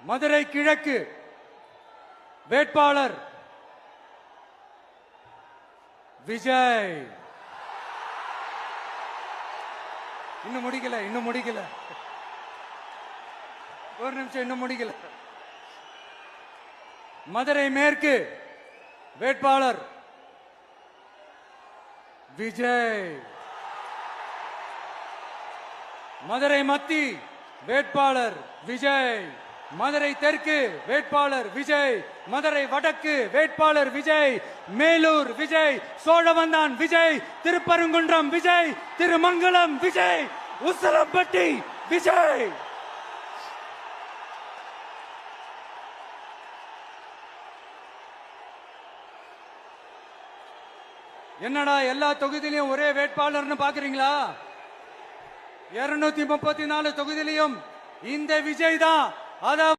மதுரை கிழக்கு வேட்பாளர் விஜய். இன்னும் முடிக்கல ஒரு நிமிஷம், இன்னும் முடிக்கல. மதுரை மேற்கு வேட்பாளர் விஜய். மதுரை மத்தி வேட்பாளர் விஜய். மதுரை தெற்கு வேட்பாளர் விஜய். மதுரை வடக்கு வேட்பாளர் விஜய். மேலூர் விஜய். சோழவந்தான் விஜய். திருப்பரங்குன்றம் விஜய். திருமங்கலம் விஜய். உசலம்பட்டி விஜய். என்னடா எல்லா தொகுதியிலும் ஒரே வேட்பாளர்னு பாக்குறீங்களா? 234 தொகுதியிலும் இந்த விஜய் தான். அதாவது